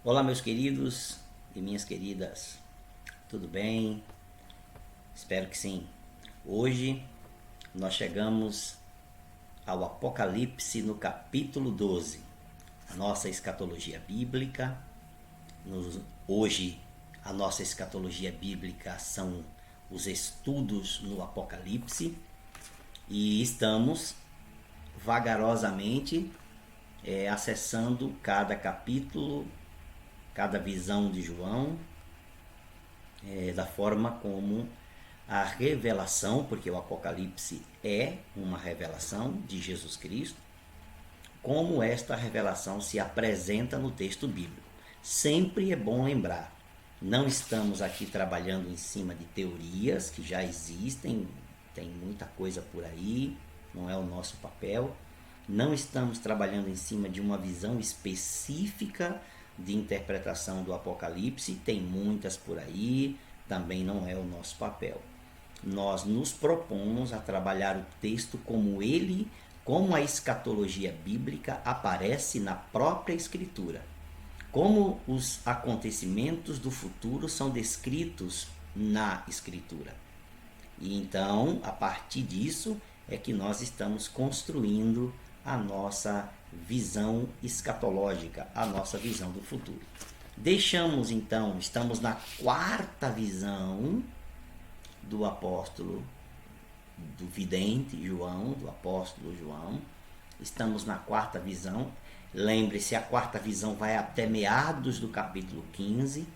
Olá, meus queridos e minhas queridas, tudo bem? Espero que sim. Hoje nós chegamos ao Apocalipse no capítulo 12, nossa escatologia bíblica. Hoje a nossa escatologia bíblica são os estudos no Apocalipse e estamos vagarosamente acessando cada capítulo, cada visão de João, da forma como a revelação, porque o Apocalipse é uma revelação de Jesus Cristo, como esta revelação se apresenta no texto bíblico. Sempre é bom lembrar, não estamos aqui trabalhando em cima de teorias que já existem, tem muita coisa por aí, não é o nosso papel. Não estamos trabalhando em cima de uma visão específica de interpretação do Apocalipse, tem muitas por aí, também não é o nosso papel. Nós nos propomos a trabalhar o texto como a escatologia bíblica aparece na própria Escritura, como os acontecimentos do futuro são descritos na Escritura. E então, a partir disso, é que nós estamos construindo a nossa visão escatológica, a nossa visão do futuro. Estamos na quarta visão do apóstolo, do vidente João, do apóstolo João. Estamos na quarta visão. Lembre-se, a quarta visão vai até meados do capítulo 15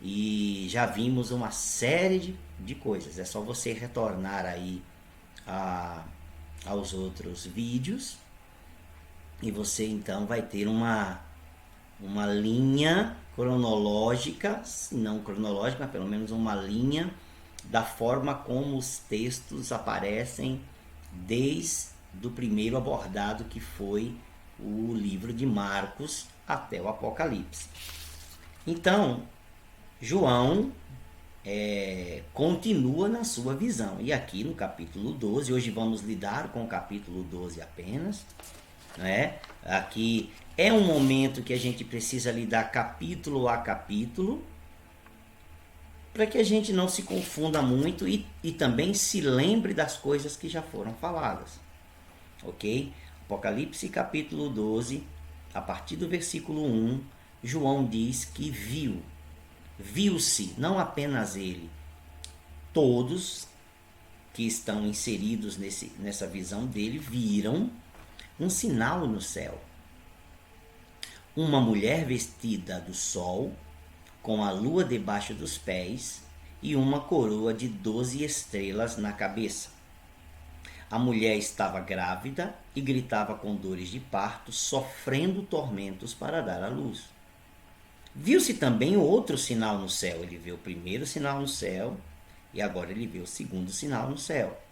e já vimos uma série de coisas. É só você retornar aí aos outros vídeos e você então vai ter uma linha cronológica, não cronológica, mas pelo menos uma linha da forma como os textos aparecem desde o primeiro abordado, que foi o livro de Marcos até o Apocalipse. Então, João continua na sua visão. E aqui no capítulo 12, hoje vamos lidar com o capítulo 12 apenas, né? Aqui é um momento que a gente precisa lidar capítulo a capítulo, para que a gente não se confunda muito e também se lembre das coisas que já foram faladas. Ok? Apocalipse capítulo 12, a partir do versículo 1, João diz que viu-se, não apenas ele, todos que estão inseridos nessa visão dele viram um sinal no céu. Uma mulher vestida do sol, com a lua debaixo dos pés e uma coroa de 12 estrelas na cabeça. A mulher estava grávida e gritava com dores de parto, sofrendo tormentos para dar à luz. Viu-se também outro sinal no céu. Ele viu o primeiro sinal no céu e agora ele viu o segundo sinal no céu.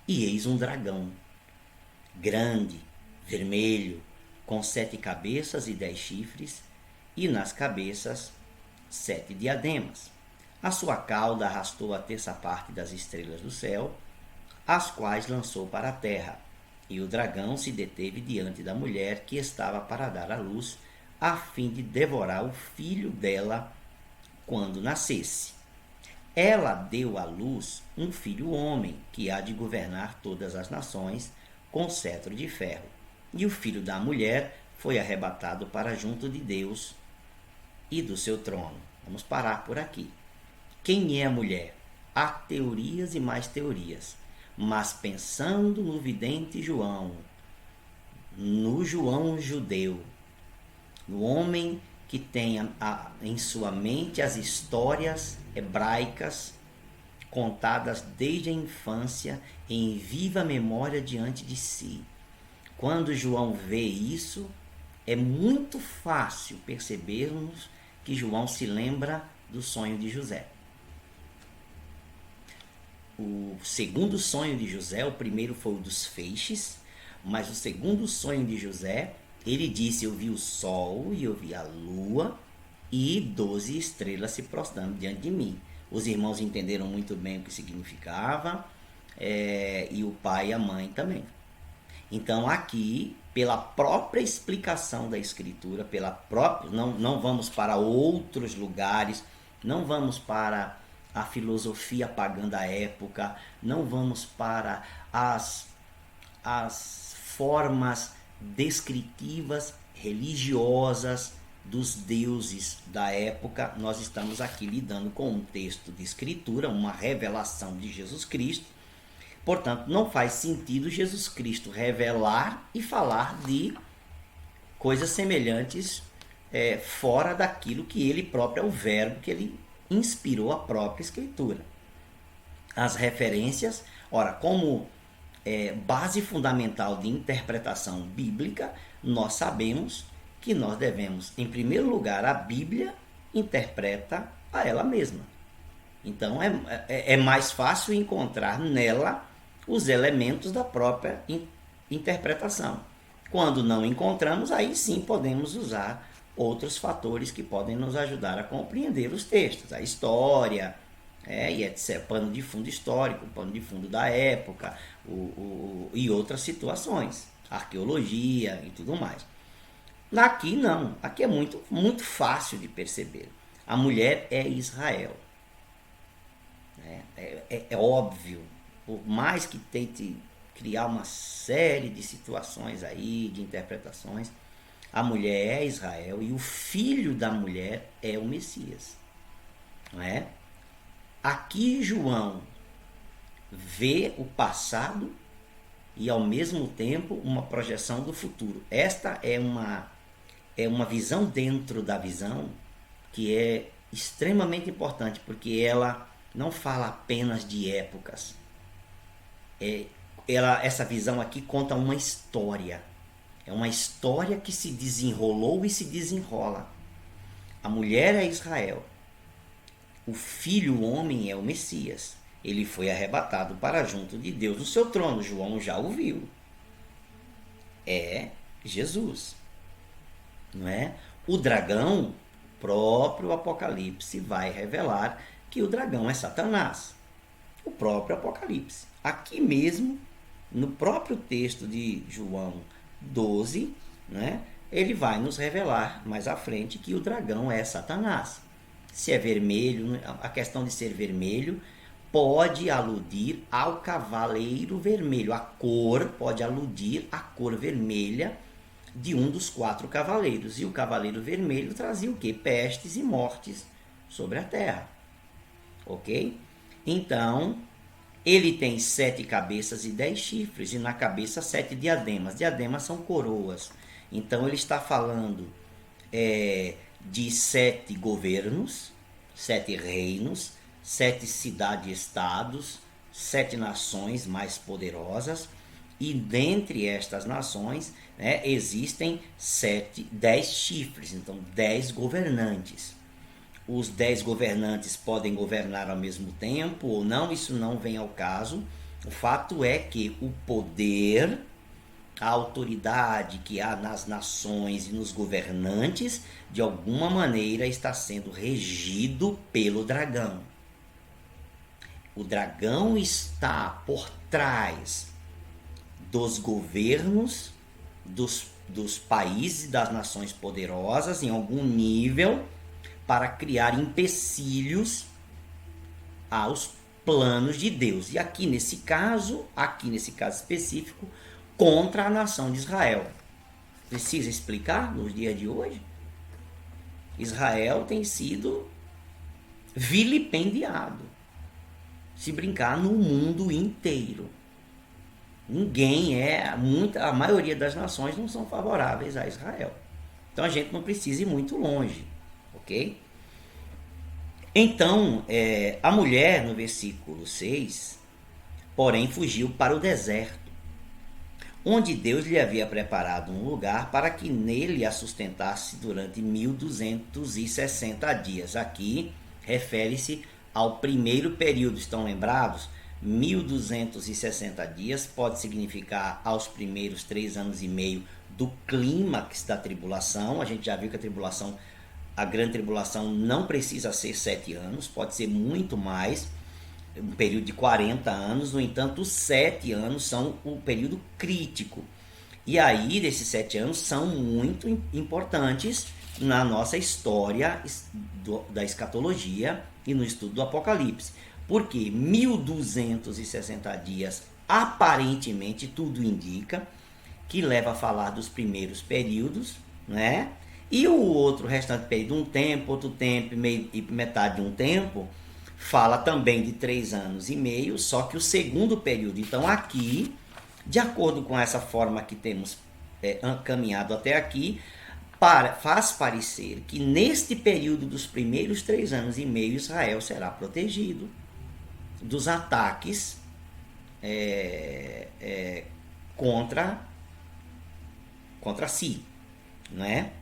E eis um dragão, grande, vermelho, com 7 cabeças e 10 chifres, e nas cabeças 7 diademas. A sua cauda arrastou a terça parte das estrelas do céu, as quais lançou para a terra. E o dragão se deteve diante da mulher que estava para dar à luz, a fim de devorar o filho dela quando nascesse. Ela deu à luz um filho homem, que há de governar todas as nações com cetro de ferro. E o filho da mulher foi arrebatado para junto de Deus e do seu trono. Vamos parar por aqui. Quem é a mulher? Há teorias e mais teorias. Mas pensando no vidente João, no João judeu, no homem que tem em sua mente as histórias hebraicas contadas desde a infância em viva memória diante de si. Quando João vê isso, é muito fácil percebermos que João se lembra do sonho de José. O segundo sonho de José, o primeiro foi o dos feixes, mas o segundo sonho de José, ele disse: eu vi o sol e eu vi a lua e 12 estrelas se prostrando diante de mim. Os irmãos entenderam muito bem o que significava, e o pai e a mãe também. Então aqui pela própria explicação da Escritura, pela própria, não vamos para outros lugares, não vamos para a filosofia pagã da época, não vamos para as formas descritivas religiosas dos deuses da época. Nós estamos aqui lidando com um texto de Escritura, uma revelação de Jesus Cristo. Portanto, não faz sentido Jesus Cristo revelar e falar de coisas semelhantes fora daquilo que ele próprio é o verbo que ele inspirou a própria Escritura. As referências, ora, como base fundamental de interpretação bíblica, nós sabemos que nós devemos, em primeiro lugar, a Bíblia interpreta a ela mesma. Então é mais fácil encontrar nela os elementos da própria interpretação. Quando não encontramos, aí sim podemos usar outros fatores que podem nos ajudar a compreender os textos, a história, e etc. Pano de fundo histórico, pano de fundo da época, e outras situações, arqueologia e tudo mais. Aqui não, aqui é muito, muito fácil de perceber. A mulher é Israel. É óbvio, por mais que tente criar uma série de situações aí, de interpretações, a mulher é Israel e o filho da mulher é o Messias. Não é? Aqui João vê o passado e ao mesmo tempo uma projeção do futuro. Esta é uma visão dentro da visão que é extremamente importante, porque ela não fala apenas de épocas. Essa visão aqui conta uma história. É uma história que se desenrolou e se desenrola. A mulher é Israel. O filho, o homem, é o Messias. Ele foi arrebatado para junto de Deus no seu trono. João já o viu. É Jesus. Não é? O dragão, próprio Apocalipse vai revelar que o dragão é Satanás. O próprio Apocalipse. Aqui mesmo, no próprio texto de João 12, né, ele vai nos revelar mais à frente que o dragão é Satanás. Se é vermelho, a questão de ser vermelho pode aludir ao cavaleiro vermelho. A cor pode aludir à cor vermelha de um dos 4 cavaleiros. E o cavaleiro vermelho trazia o quê? Pestes e mortes sobre a terra. Ok? Então, ele tem 7 cabeças e 10 chifres, e na cabeça 7 diademas. Diademas são coroas. Então, ele está falando de 7 governos, 7 reinos, 7 cidades-estados, 7 nações mais poderosas, e dentre estas nações, né, existem 10 chifres, então 10 governantes. Os 10 governantes podem governar ao mesmo tempo ou não, isso não vem ao caso. O fato é que o poder, a autoridade que há nas nações e nos governantes, de alguma maneira está sendo regido pelo dragão. O dragão está por trás dos governos, dos países e das nações poderosas, em algum nível, para criar empecilhos aos planos de Deus. E aqui nesse caso específico, contra a nação de Israel. Precisa explicar nos dias de hoje? Israel tem sido vilipendiado, se brincar, no mundo inteiro. A maioria das nações não são favoráveis a Israel. Então a gente não precisa ir muito longe. Ok? Então, a mulher, no versículo 6, porém fugiu para o deserto, onde Deus lhe havia preparado um lugar para que nele a sustentasse durante 1260 dias. Aqui refere-se ao primeiro período, estão lembrados? 1260 dias pode significar aos primeiros 3 anos e meio do clímax da tribulação. A gente já viu que a grande tribulação não precisa ser 7 anos, pode ser muito mais, um período de 40 anos. No entanto, os 7 anos são o período crítico. E aí, esses 7 anos são muito importantes na nossa história da escatologia e no estudo do Apocalipse. Porque 1260 dias, aparentemente, tudo indica que leva a falar dos primeiros períodos, né? E o outro restante período, um tempo, outro tempo e metade de um tempo, fala também de 3 anos e meio, só que o segundo período. Então aqui, de acordo com essa forma que temos caminhado até aqui, faz parecer que neste período dos primeiros 3 anos e meio, Israel será protegido dos ataques contra si, né?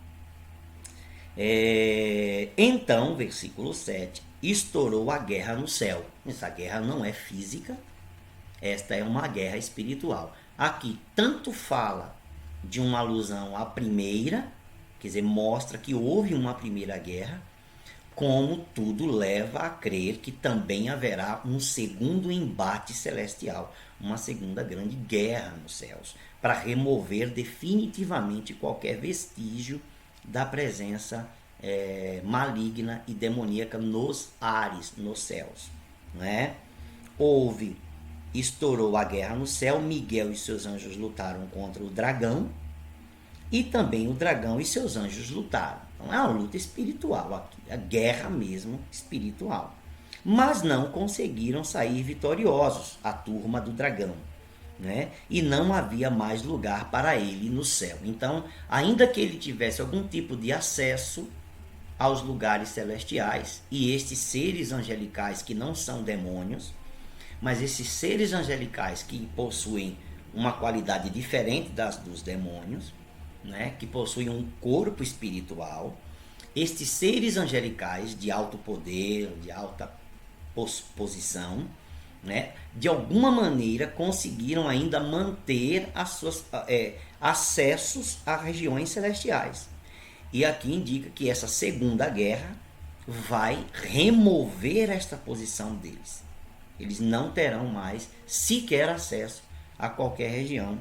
Então, versículo 7, estourou a guerra no céu. Essa guerra não é física, esta é uma guerra espiritual. Aqui tanto fala de uma alusão à primeira, quer dizer, mostra que houve uma primeira guerra, como tudo leva a crer que também haverá um segundo embate celestial, uma segunda grande guerra nos céus, para remover definitivamente qualquer vestígio da presença maligna e demoníaca nos ares, nos céus, né? Estourou a guerra no céu, Miguel e seus anjos lutaram contra o dragão, e também o dragão e seus anjos lutaram. Então é uma luta espiritual aqui, a guerra mesmo espiritual. Mas não conseguiram sair vitoriosos, a turma do dragão, né? E não havia mais lugar para ele no céu. Então, ainda que ele tivesse algum tipo de acesso aos lugares celestiais, e estes seres angelicais que não são demônios, mas esses seres angelicais que possuem uma qualidade diferente dos demônios, né, que possuem um corpo espiritual, estes seres angelicais de alto poder, de alta posição, né, de alguma maneira conseguiram ainda manter as suas acessos a regiões celestiais. E aqui indica que essa segunda guerra vai remover esta posição deles. Eles não terão mais sequer acesso a qualquer região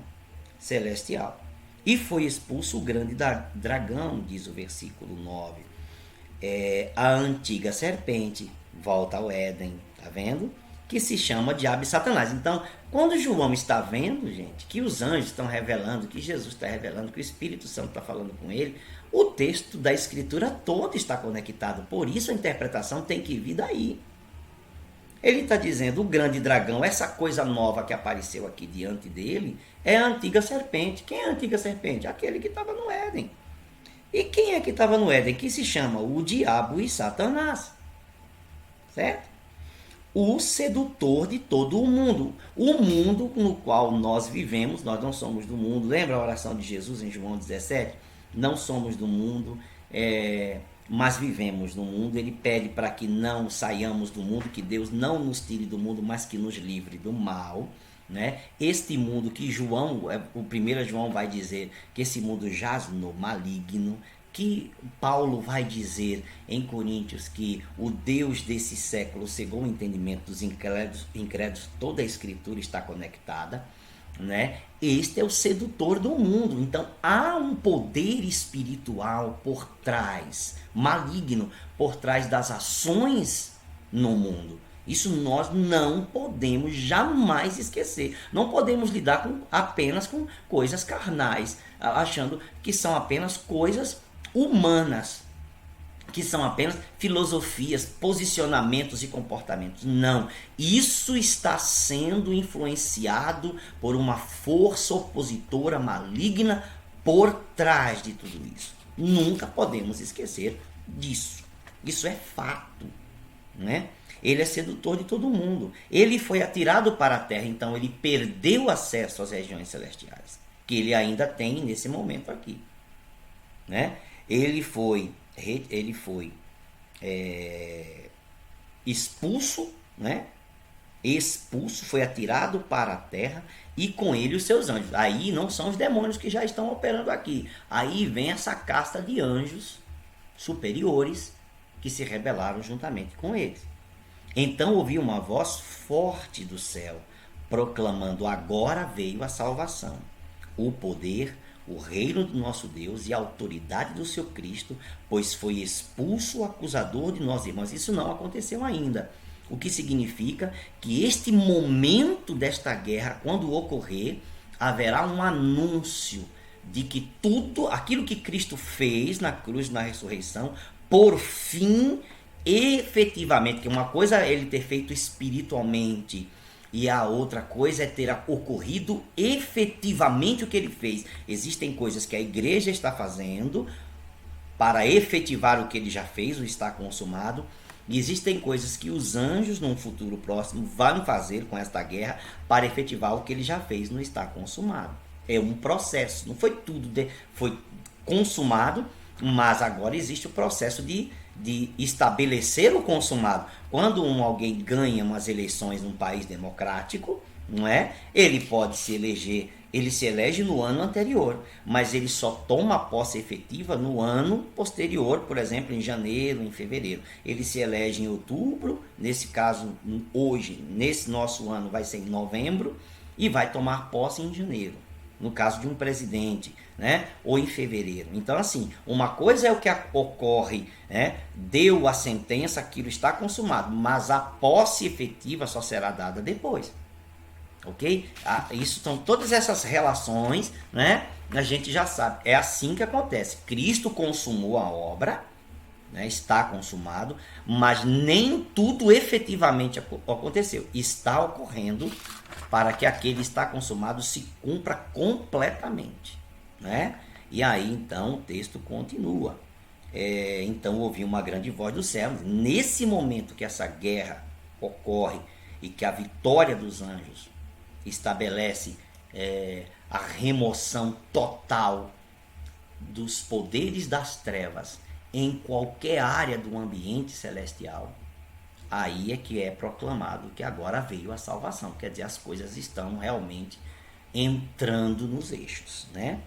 celestial. E foi expulso o grande dragão, diz o versículo 9. A antiga serpente volta ao Éden, tá vendo? Que se chama Diabo e Satanás. Então, quando João está vendo, gente, que os anjos estão revelando, que Jesus está revelando, que o Espírito Santo está falando com ele, o texto da Escritura todo está conectado. Por isso a interpretação tem que vir daí. Ele está dizendo, o grande dragão, essa coisa nova que apareceu aqui diante dele, é a antiga serpente. Quem é a antiga serpente? Aquele que estava no Éden. E quem é que estava no Éden? Que se chama o diabo e Satanás. Certo? O sedutor de todo o mundo. O mundo no qual nós vivemos, nós não somos do mundo. Lembra a oração de Jesus em João 17? Não somos do mundo, mas vivemos no mundo. Ele pede para que não saiamos do mundo, que Deus não nos tire do mundo, mas que nos livre do mal, né? Este mundo que o 1 João vai dizer que esse mundo jaz no maligno, que Paulo vai dizer em Coríntios que o Deus desse século cegou o entendimento dos incrédulos, toda a escritura está conectada, né? Este é o sedutor do mundo. Então há um poder espiritual por trás, maligno, por trás das ações no mundo. Isso nós não podemos jamais esquecer. Não podemos lidar apenas com coisas carnais, achando que são apenas coisas humanas, que são apenas filosofias, posicionamentos e comportamentos. Não, isso está sendo influenciado por uma força opositora maligna por trás de tudo isso. Nunca podemos esquecer disso. Isso é fato, né? Ele é sedutor de todo mundo. Ele foi atirado para a terra, então ele perdeu acesso às regiões celestiais, que ele ainda tem nesse momento aqui, né? Ele foi expulso, né? Expulso, foi atirado para a terra e com ele os seus anjos. Aí não são os demônios que já estão operando aqui. Aí vem essa casta de anjos superiores que se rebelaram juntamente com eles. Então ouvi uma voz forte do céu, proclamando: agora veio a salvação, o poder, o reino do nosso Deus e a autoridade do seu Cristo, pois foi expulso o acusador de nós irmãos. Isso não aconteceu ainda. O que significa que este momento desta guerra, quando ocorrer, haverá um anúncio de que tudo aquilo que Cristo fez na cruz, na ressurreição, por fim, efetivamente, que uma coisa é ele ter feito espiritualmente e a outra coisa é ter ocorrido efetivamente o que ele fez. Existem coisas que a igreja está fazendo para efetivar o que ele já fez, o está consumado. E existem coisas que os anjos, num futuro próximo, vão fazer com esta guerra para efetivar o que ele já fez no está consumado. É um processo, não foi tudo, foi consumado, mas agora existe o processo de estabelecer o consumado. Quando alguém ganha umas eleições num país democrático, não é? Ele pode se eleger, ele se elege no ano anterior, mas ele só toma posse efetiva no ano posterior, por exemplo, em janeiro, em fevereiro. Ele se elege em outubro, nesse caso, hoje, nesse nosso ano, vai ser em novembro, e vai tomar posse em janeiro, no caso de um presidente, né? Ou em fevereiro. Então, assim, uma coisa é o que ocorre, né? Deu a sentença, aquilo está consumado, mas a posse efetiva só será dada depois. Ok? Isso são todas essas relações, né? A gente já sabe. É assim que acontece. Cristo consumou a obra, né? Está consumado, mas nem tudo efetivamente aconteceu. Está ocorrendo para que aquele está consumado se cumpra completamente, né? E aí então o texto continua. Então ouvi uma grande voz do céu. Nesse momento que essa guerra ocorre e que a vitória dos anjos estabelece a remoção total dos poderes das trevas em qualquer área do ambiente celestial, aí é que é proclamado que agora veio a salvação. Quer dizer, as coisas estão realmente entrando nos eixos, né?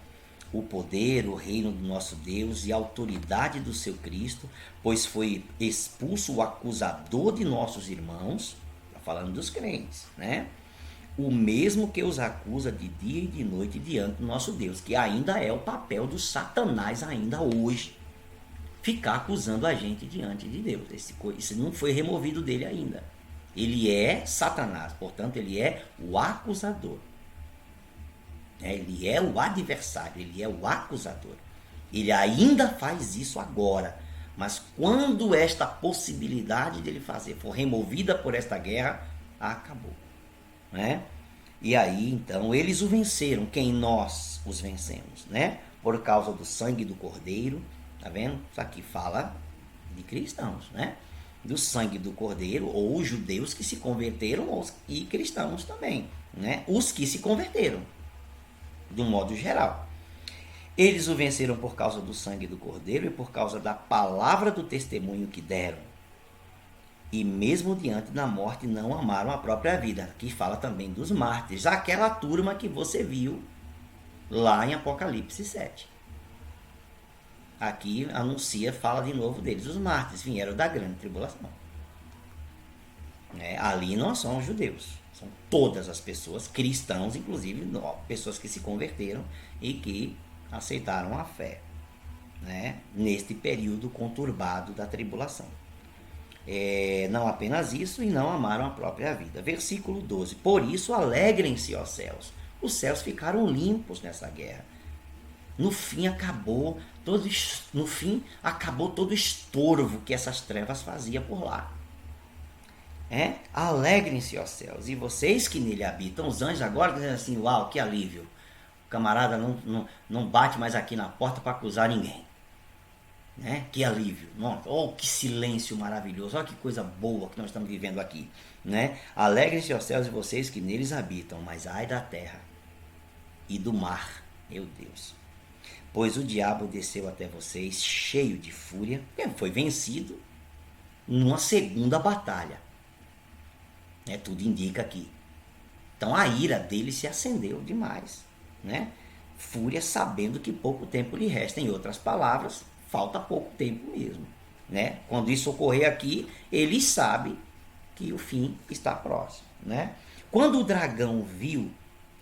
O poder, o reino do nosso Deus e a autoridade do seu Cristo, pois foi expulso o acusador de nossos irmãos, falando dos crentes, né? O mesmo que os acusa de dia e de noite diante do nosso Deus, que ainda é o papel do Satanás ainda hoje, ficar acusando a gente diante de Deus. Isso não foi removido dele ainda. Ele é Satanás, portanto ele é o acusador. Ele é o adversário, ele é o acusador. Ele ainda faz isso agora, mas quando esta possibilidade dele fazer for removida por esta guerra, acabou. Né? E aí então eles o venceram, quem nós os vencemos, né? Por causa do sangue do Cordeiro, tá vendo? Isso aqui fala de cristãos, né? Do sangue do Cordeiro, ou os judeus que se converteram, e cristãos também, né? Os que se converteram, de um modo geral. Eles o venceram por causa do sangue do Cordeiro e por causa da palavra do testemunho que deram. E mesmo diante da morte não amaram a própria vida. Aqui fala também dos mártires, aquela turma que você viu lá em Apocalipse 7. Aqui anuncia, fala de novo deles. Os mártires vieram da grande tribulação. Ali não são os judeus, são todas as pessoas, cristãos inclusive, pessoas que se converteram e que aceitaram a fé, né? Neste período conturbado da tribulação. Não apenas isso, e não amaram a própria vida. Versículo 12. Por isso alegrem-se, ó céus. Os céus ficaram limpos nessa guerra. No fim acabou todo o estorvo que essas trevas faziam por lá. Alegrem-se, ó céus, e vocês que nele habitam. Os anjos agora dizem assim: uau, que alívio. O camarada não bate mais aqui na porta para acusar ninguém. Né? Que alívio, oh, que silêncio maravilhoso, olha que coisa boa que nós estamos vivendo aqui, né? Alegrem-se os céus e vocês que neles habitam, mas ai da terra e do mar, meu Deus, pois o diabo desceu até vocês cheio de fúria, foi vencido numa segunda batalha, tudo indica aqui. Então a ira dele se acendeu demais, né? Fúria, sabendo que pouco tempo lhe resta. Em outras palavras, falta pouco tempo mesmo, né? Quando isso ocorrer aqui, ele sabe que o fim está próximo, né? Quando o dragão viu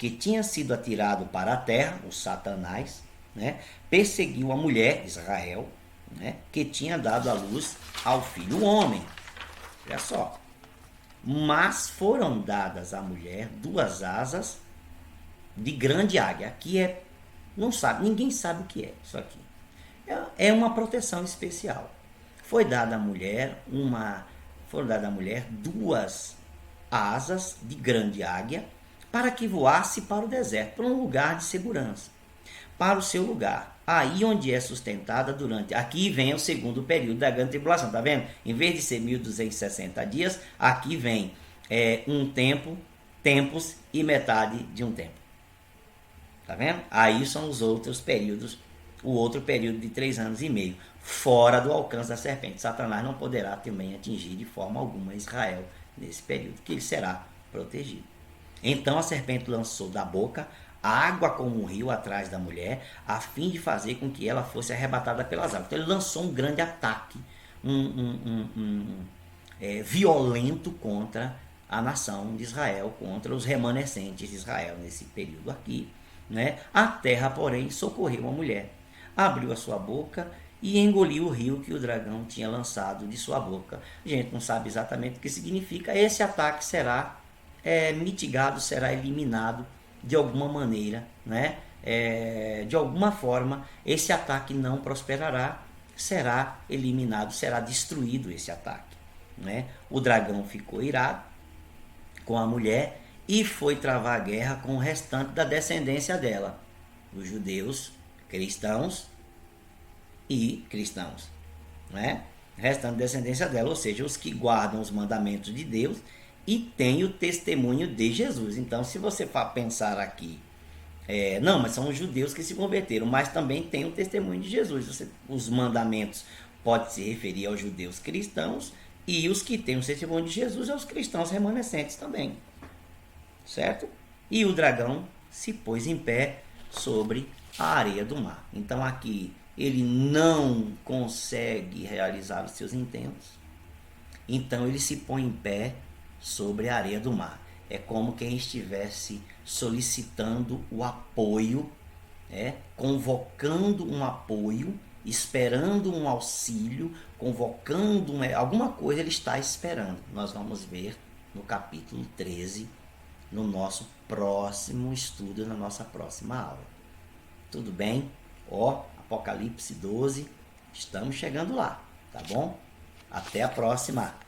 que tinha sido atirado para a terra, o Satanás, né, perseguiu a mulher, Israel, né, que tinha dado à luz ao filho homem. Olha só. Mas foram dadas à mulher 2 asas de grande águia. Aqui não sabe, ninguém sabe o que é isso aqui. É uma proteção especial. Foram dadas à mulher 2 asas de grande águia para que voasse para o deserto, para um lugar de segurança, para o seu lugar, aí onde é sustentada durante. Aqui vem o segundo período da grande tribulação, tá vendo? Em vez de ser 1260 dias, aqui vem um tempo, tempos e metade de um tempo. Tá vendo? Aí são os outros períodos, o outro período de 3 anos e meio, fora do alcance da serpente. Satanás não poderá também atingir de forma alguma Israel nesse período, que ele será protegido. Então a serpente lançou da boca água como um rio atrás da mulher, a fim de fazer com que ela fosse arrebatada pelas águas. Então ele lançou um grande ataque, violento contra a nação de Israel, contra os remanescentes de Israel nesse período aqui, né? A terra, porém, socorreu a mulher, abriu a sua boca e engoliu o rio que o dragão tinha lançado de sua boca. A gente não sabe exatamente o que significa. Esse ataque será mitigado, será eliminado de alguma maneira, né? De alguma forma, esse ataque não prosperará, será eliminado, será destruído esse ataque, né? O dragão ficou irado com a mulher e foi travar a guerra com o restante da descendência dela, os judeus, cristãos e cristãos, né? Restante da descendência dela, ou seja, os que guardam os mandamentos de Deus e têm o testemunho de Jesus. Então, se você pensar aqui, não, mas são os judeus que se converteram, mas também tem o testemunho de Jesus. Os mandamentos podem se referir aos judeus cristãos e os que têm o testemunho de Jesus aos cristãos remanescentes também, certo? E o dragão se pôs em pé sobre a areia do mar. Então aqui ele não consegue realizar os seus intentos, então ele se põe em pé sobre a areia do mar. É como quem estivesse solicitando o apoio, convocando um apoio, esperando um auxílio, convocando alguma coisa ele está esperando. Nós vamos ver no capítulo 13, no nosso próximo estudo, na nossa próxima aula. Tudo bem? Apocalipse 12, estamos chegando lá, tá bom? Até a próxima!